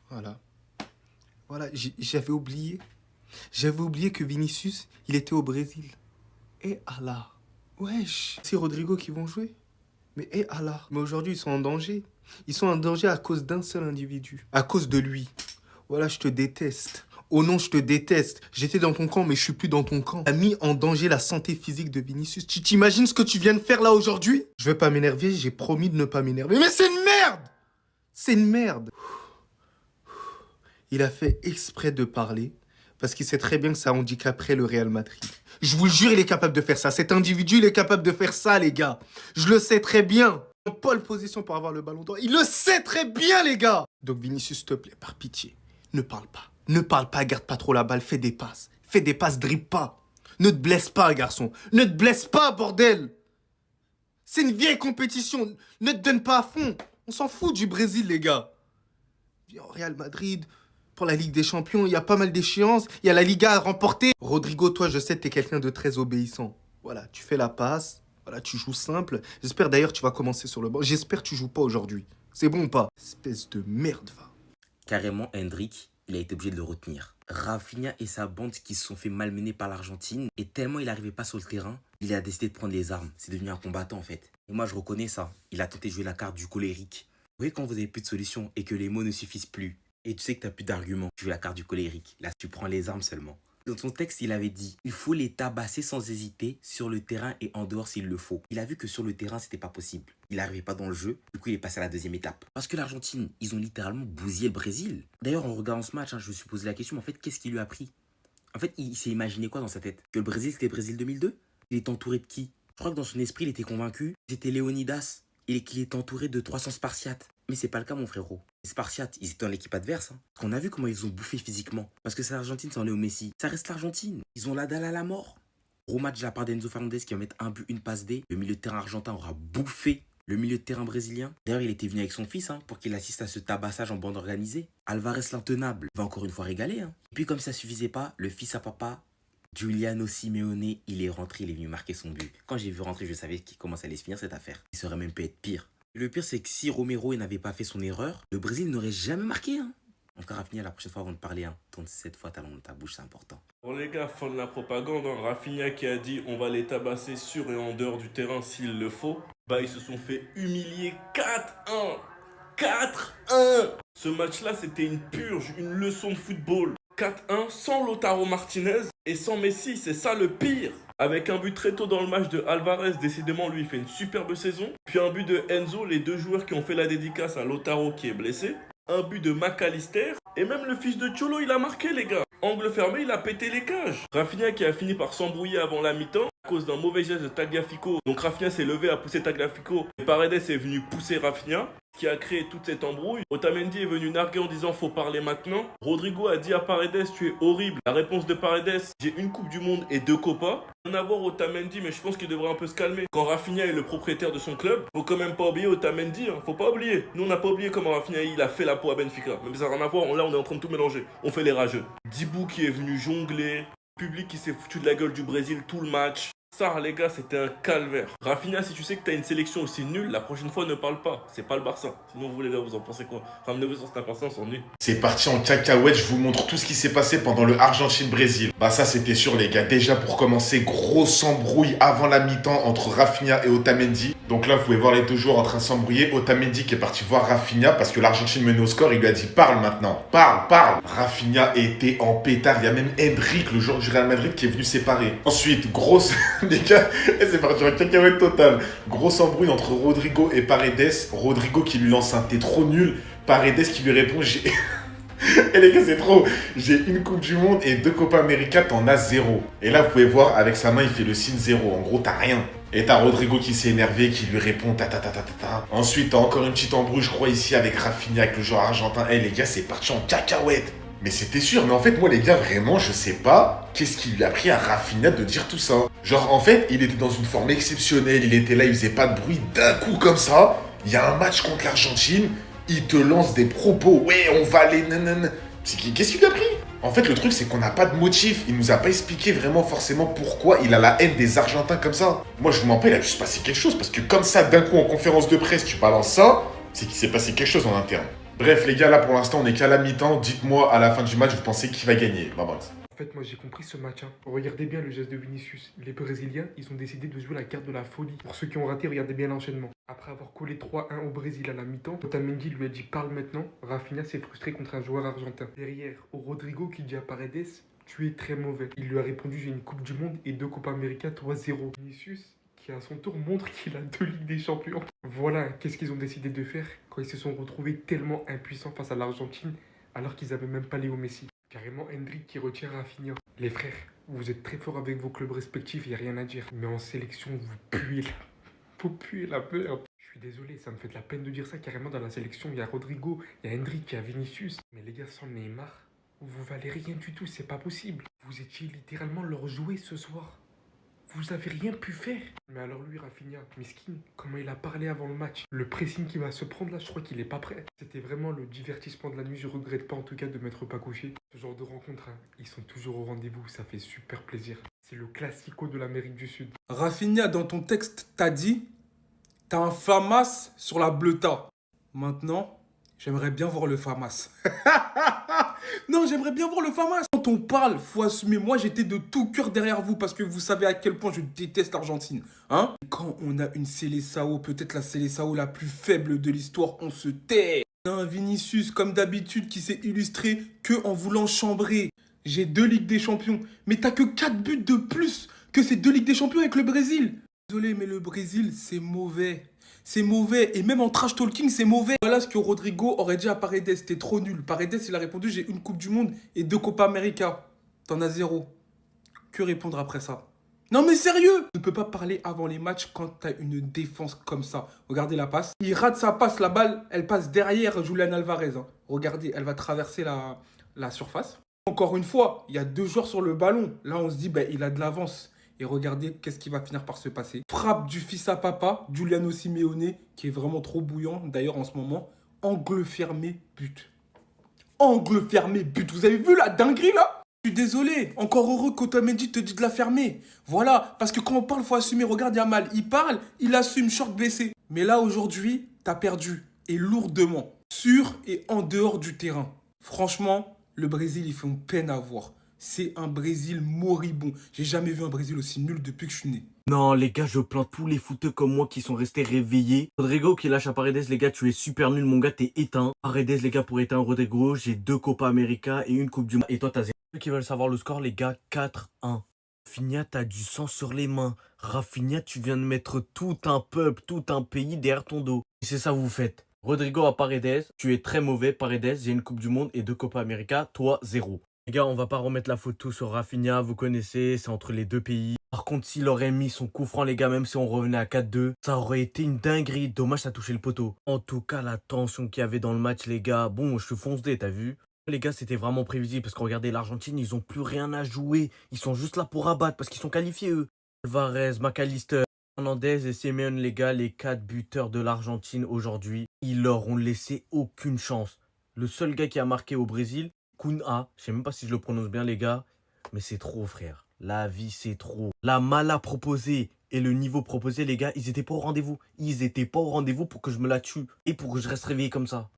Voilà. Voilà, j'avais oublié. J'avais oublié que Vinicius, il était au Brésil. Et Allah. Wesh. C'est Rodrigo qui vont jouer. Mais et Allah. Mais aujourd'hui, ils sont en danger. Ils sont en danger à cause d'un seul individu. À cause de lui. Voilà, je te déteste. Oh non, je te déteste. J'étais dans ton camp, mais je suis plus dans ton camp. T'as mis en danger la santé physique de Vinicius. Tu t'imagines ce que tu viens de faire là aujourd'hui? Je vais pas m'énerver, j'ai promis de ne pas m'énerver. Mais c'est une merde! C'est une merde. Il a fait exprès de parler parce qu'il sait très bien que ça handicaperait le Real Madrid. Je vous le jure, il est capable de faire ça. Cet individu, il est capable de faire ça, les gars. Je le sais très bien. En pole position pour avoir le ballon d'or. Il le sait très bien, les gars. Donc Vinicius, s'il te plaît, par pitié, ne parle pas. Ne parle pas, garde pas trop la balle, fais des passes. Fais des passes, dribble pas. Ne te blesse pas, garçon. Ne te blesse pas, bordel. C'est une vieille compétition. Ne te donne pas à fond. On s'en fout du Brésil, les gars. Viens au Real Madrid, pour la Ligue des Champions, il y a pas mal d'échéances. Il y a la Liga à remporter. Rodrigo, toi, je sais que t'es quelqu'un de très obéissant. Voilà, tu fais la passe. Voilà, tu joues simple. J'espère d'ailleurs que tu vas commencer sur le banc. J'espère que tu joues pas aujourd'hui. C'est bon ou pas? Espèce de merde, va. Carrément, Hendrik, il a été obligé de le retenir. Rafinha et sa bande qui se sont fait malmener par l'Argentine, et tellement il n'arrivait pas sur le terrain, il a décidé de prendre les armes. C'est devenu un combattant en fait. Et moi je reconnais ça. Il a tenté de jouer la carte du colérique. Vous voyez quand vous avez plus de solution et que les mots ne suffisent plus, et tu sais que tu n'as plus d'arguments, tu joues la carte du colérique. Là tu prends les armes seulement. Dans son texte, il avait dit « Il faut les tabasser sans hésiter, sur le terrain et en dehors s'il le faut ». Il a vu que sur le terrain, c'était pas possible. Il n'arrivait pas dans le jeu, du coup il est passé à la deuxième étape. Parce que l'Argentine, ils ont littéralement bousillé le Brésil. D'ailleurs, en regardant ce match, je me suis posé la question, mais en fait, qu'est-ce qui lui a pris? En fait, il s'est imaginé quoi dans sa tête? Que le Brésil, c'était le Brésil 2002? Il est entouré de qui? Je crois que dans son esprit, il était convaincu que c'était Léonidas et qu'il est entouré de 300 Spartiates. Mais c'est pas le cas, mon frérot. Les Spartiates, ils étaient dans l'équipe adverse. Parce qu'on a vu comment ils ont bouffé physiquement. Parce que c'est l'Argentine sans Léo Messi. Ça reste l'Argentine. Ils ont la dalle à la mort. Gros match de la part d'Enzo Fernandez qui va mettre un but, une passe D. Le milieu de terrain argentin aura bouffé le milieu de terrain brésilien. D'ailleurs, il était venu avec son fils pour qu'il assiste à ce tabassage en bande organisée. Alvarez l'intenable va encore une fois régaler. Et puis comme ça suffisait pas, le fils à papa, Giuliano Simeone, il est rentré, il est venu marquer son but. Quand j'ai vu rentrer, je savais comment ça allait se finir cette affaire. Il serait même pu être pire. Et le pire, c'est que si Romero n'avait pas fait son erreur, le Brésil n'aurait jamais marqué. Encore à finir la prochaine fois avant de parler. Tourne cette fois ta langue dans ta bouche, c'est important. Bon les gars, fin de la propagande, Rafinha qui a dit on va les tabasser sur et en dehors du terrain s'il le faut. Bah ils se sont fait humilier 4-1. 4-1. Ce match-là, c'était une purge, une leçon de football. 4-1 sans Lautaro Martinez et sans Messi, c'est ça le pire. Avec un but très tôt dans le match de Alvarez, décidément lui il fait une superbe saison. Puis un but de Enzo, les deux joueurs qui ont fait la dédicace à Lautaro qui est blessé. Un but de McAllister. Et même le fils de Cholo il a marqué les gars. Angle fermé, il a pété les cages. Rafinha qui a fini par s'embrouiller avant la mi-temps à cause d'un mauvais geste de Tagliafico. Donc Rafinha s'est levé à pousser Tagliafico. Et Paredes est venu pousser Rafinha, qui a créé toute cette embrouille. Otamendi est venu narguer en disant faut parler maintenant. Rodrigo a dit à Paredes tu es horrible. La réponse de Paredes, j'ai une coupe du monde et 2 copas. On a voir Otamendi, mais je pense qu'il devrait un peu se calmer. Quand Rafinha est le propriétaire de son club, faut quand même pas oublier Otamendi, faut pas oublier. Nous on n'a pas oublié comment Rafinha il a fait la peau à Benfica. Mais ça n'a rien à voir, là on est en train de tout mélanger. On fait les rageux. Dibou qui est venu jongler, public qui s'est foutu de la gueule du Brésil tout le match. Ça, les gars, c'était un calvaire. Rafinha, si tu sais que t'as une sélection aussi nulle, la prochaine fois, ne parle pas. C'est pas le Barça. Sinon, vous, les gars, vous en pensez quoi? Ramenez-vous sur cette Barça, on s'ennuie. C'est parti en cacahuète, je vous montre tout ce qui s'est passé pendant le Argentine-Brésil. Bah ça, c'était sûr, les gars. Déjà, pour commencer, grosse embrouille avant la mi-temps entre Rafinha et Otamendi. Donc là, vous pouvez voir les deux joueurs en train de s'embrouiller. Otamendi qui est parti voir Rafinha parce que l'Argentine menait au score. Il lui a dit, parle maintenant, parle. Rafinha était en pétard. Il y a même Hendrik, le joueur du Real Madrid, qui est venu séparer. Ensuite, grosse... les gars, c'est parti en cacahuète totale. Grosse embrouille entre Rodrigo et Paredes. Rodrigo qui lui lance un t'es trop nul. Paredes qui lui répond j'ai... Et les gars, c'est trop. J'ai une Coupe du Monde et 2 Copa América, t'en as 0. Et là, vous pouvez voir, avec sa main, il fait le signe 0. En gros, t'as rien. Et t'as Rodrigo qui s'est énervé, qui lui répond ta. Ensuite, t'as encore une petite embrouille, je crois, ici avec Rafinha, avec le joueur argentin. Les gars, c'est parti en cacahuète. Mais c'était sûr. Mais en fait, moi, les gars, vraiment, je sais pas qu'est-ce qui lui a pris à Rafinha de dire tout ça. Genre, en fait, il était dans une forme exceptionnelle. Il était là, il faisait pas de bruit. D'un coup, comme ça, il y a un match contre l'Argentine. Il te lance des propos. Ouais, on va aller... Qu'est-ce qu'il lui a pris? En fait, le truc, c'est qu'on n'a pas de motif. Il nous a pas expliqué vraiment forcément pourquoi il a la haine des Argentins comme ça. Moi, je vous mens pas, il a juste passé quelque chose. Parce que comme ça, d'un coup, en conférence de presse, tu balances ça, c'est qu'il s'est passé quelque chose en interne. Bref, les gars, là pour l'instant, on est qu'à la mi-temps. Dites-moi à la fin du match, vous pensez qui va gagner? Bah, bref. En fait, moi, j'ai compris ce match. Regardez bien le geste de Vinicius. Les Brésiliens, ils ont décidé de jouer la carte de la folie. Pour ceux qui ont raté, regardez bien l'enchaînement. Après avoir collé 3-1 au Brésil à la mi-temps, Otamendi lui a dit « parle maintenant ». Rafinha s'est frustré contre un joueur argentin. Derrière, au Rodrigo qui dit à Paredes « tu es très mauvais ». Il lui a répondu « j'ai une Coupe du Monde et 2 Copa América, toi 0 ». Vinicius, qui à son tour montre qu'il a 2 Ligues des Champions. Voilà, qu'est-ce qu'ils ont décidé de faire quand ils se sont retrouvés tellement impuissants face à l'Argentine alors qu'ils n'avaient même pas Léo Messi. Carrément Hendrik qui retient Rafinha. Les frères, vous êtes très forts avec vos clubs respectifs, il n'y a rien à dire. Mais en sélection, vous puez la peur. Je suis désolé, ça me fait de la peine de dire ça. Carrément dans la sélection, il y a Rodrigo, il y a Hendrik, il y a Vinicius. Mais les gars, sans Neymar, vous valez rien du tout, c'est pas possible. Vous étiez littéralement leur jouet ce soir. Vous avez rien pu faire. Mais alors lui, Rafinha, miskin, comment il a parlé avant le match. Le pressing qu'il va se prendre là, je crois qu'il est pas prêt. C'était vraiment le divertissement de la nuit. Je regrette pas en tout cas de m'être pas couché. Ce genre de rencontre, ils sont toujours au rendez-vous. Ça fait super plaisir. C'est le classico de l'Amérique du Sud. Rafinha, dans ton texte, t'as dit t'as un FAMAS sur la Bleuta. Maintenant, j'aimerais bien voir le FAMAS. Non, j'aimerais bien voir le FAMAS. Quand on parle, faut assumer. Moi, j'étais de tout cœur derrière vous parce que vous savez à quel point je déteste l'Argentine. Hein? Quand on a une Seleção, peut-être la Seleção la plus faible de l'histoire, on se tait. On a un Vinicius, comme d'habitude, qui s'est illustré que en voulant chambrer. J'ai 2 Ligues des Champions. Mais t'as que 4 buts de plus que ces 2 Ligues des Champions avec le Brésil. Désolé, mais le Brésil, c'est mauvais. C'est mauvais. Et même en trash talking, c'est mauvais. Voilà ce que Rodrigo aurait dit à Paredes. T'es trop nul. Paredes, il a répondu, j'ai une Coupe du Monde et 2 Copa América. T'en as 0. Que répondre après ça? Non mais sérieux! Tu ne peux pas parler avant les matchs quand t'as une défense comme ça. Regardez la passe. Il rate sa passe, la balle, elle passe derrière Julian Alvarez. Regardez, elle va traverser la surface. Encore une fois, il y a 2 joueurs sur le ballon. Là, on se dit, il a de l'avance. Et regardez qu'est-ce qui va finir par se passer. Frappe du fils à papa, Giuliano Simeone, qui est vraiment trop bouillant, d'ailleurs en ce moment. Angle fermé, but. Angle fermé, but. Vous avez vu la dinguerie là? Je suis désolé. Encore heureux qu'Otamendi te dit de la fermer. Voilà, parce que quand on parle, il faut assumer. Regarde Yamal, il parle, il assume, short blessé. Mais là, aujourd'hui, t'as perdu. Et lourdement. Sur et en dehors du terrain. Franchement, le Brésil, il fait une peine à voir. C'est un Brésil moribond. J'ai jamais vu un Brésil aussi nul depuis que je suis né. Non, les gars, je plains tous les footeux comme moi qui sont restés réveillés. Rodrigo qui lâche à Paredes, les gars, tu es super nul, mon gars, t'es éteint. Paredes, les gars, pour éteindre Rodrigo, j'ai 2 Copa América et une Coupe du Monde. Et toi, t'as 0. Ceux qui veulent savoir le score, les gars, 4-1. Rafinha, t'as du sang sur les mains. Rafinha, tu viens de mettre tout un peuple, tout un pays derrière ton dos. Et c'est ça que vous faites. Rodrigo à Paredes, tu es très mauvais. Paredes, j'ai une Coupe du Monde et 2 Copa América, toi, 0. Les gars, on va pas remettre la faute tout sur Rafinha, vous connaissez, c'est entre les 2 pays. Par contre, s'il aurait mis son coup franc, les gars, même si on revenait à 4-2, ça aurait été une dinguerie. Dommage, ça a touché le poteau. En tout cas, la tension qu'il y avait dans le match, les gars, bon, je suis foncé, t'as vu? Les gars, c'était vraiment prévisible parce que regardez, l'Argentine, ils ont plus rien à jouer. Ils sont juste là pour abattre parce qu'ils sont qualifiés, eux. Alvarez, McAllister, Hernandez et Simeone, les gars, les 4 buteurs de l'Argentine aujourd'hui, ils leur ont laissé aucune chance. Le seul gars qui a marqué au Brésil, Cunha, je sais même pas si je le prononce bien les gars, mais c'est trop frère. La vie c'est trop. La mala proposée et le niveau proposé les gars, ils étaient pas au rendez-vous. Ils étaient pas au rendez-vous pour que je me la tue et pour que je reste réveillé comme ça.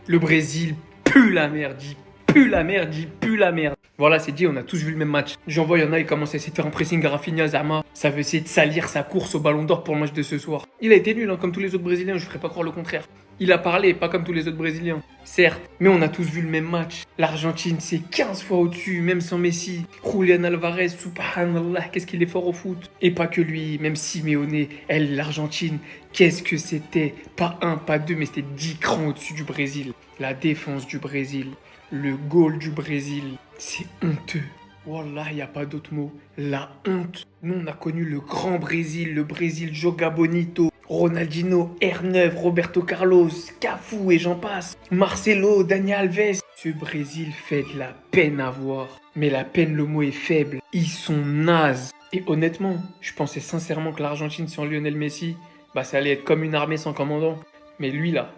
Le Brésil pue la merde, il pue la merde, il pue la merde. Voilà, c'est dit, on a tous vu le même match. J'en vois, il y en a, ils commencent à essayer de faire un pressing à Rafinha, Zama. Ça veut essayer de salir sa course au Ballon d'Or pour le match de ce soir. Il a été nul, comme tous les autres Brésiliens, je ne ferai pas croire le contraire. Il a parlé, pas comme tous les autres Brésiliens. Certes, mais on a tous vu le même match. L'Argentine, c'est 15 fois au-dessus, même sans Messi. Julian Alvarez, subhanallah, qu'est-ce qu'il est fort au foot. Et pas que lui, même Simeone, elle, l'Argentine, qu'est-ce que c'était. Pas 1, pas 2, mais c'était 10 crans au-dessus du Brésil. La défense du Brésil, le goal du Brésil, c'est honteux. Wallah, il n'y a pas d'autre mot. La honte. Nous, on a connu le grand Brésil, le Brésil Joga Bonito, Ronaldinho, R9, Roberto Carlos, Cafu et j'en passe. Marcelo, Dani Alves. Ce Brésil fait de la peine à voir. Mais la peine, le mot est faible. Ils sont nazes. Et honnêtement, je pensais sincèrement que l'Argentine sans Lionel Messi, ça allait être comme une armée sans commandant. Mais lui là,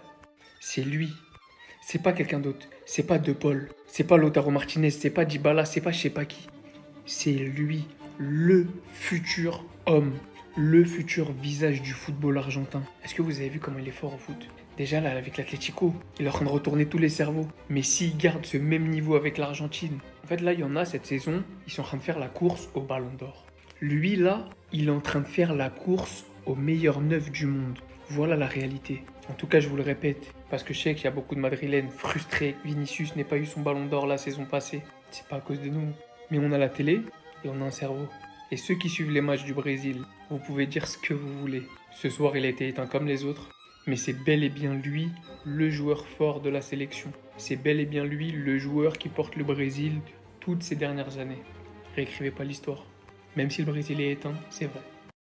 c'est lui. C'est pas quelqu'un d'autre. C'est pas De Paul. C'est pas Lautaro Martinez. C'est pas Dybala. C'est pas je sais pas qui. C'est lui, le futur homme. le futur visage du football argentin. Est-ce que vous avez vu comment il est fort au foot? Déjà là, avec l'Atlético, il est en train de retourner tous les cerveaux. Mais s'il garde ce même niveau avec l'Argentine, en fait là, il y en a cette saison, ils sont en train de faire la course au Ballon d'Or. Lui là, il est en train de faire la course au meilleur neuf du monde. Voilà la réalité. En tout cas, je vous le répète, parce que je sais qu'il y a beaucoup de Madrilènes frustrés que Vinicius n'ait pas eu son Ballon d'Or la saison passée. C'est pas à cause de nous. Mais on a la télé et on a un cerveau. Et ceux qui suivent les matchs du Brésil, vous pouvez dire ce que vous voulez. Ce soir, il a été éteint comme les autres. Mais c'est bel et bien lui, le joueur fort de la sélection. C'est bel et bien lui, le joueur qui porte le Brésil toutes ces dernières années. Réécrivez pas l'histoire. Même si le Brésil est éteint, c'est vrai.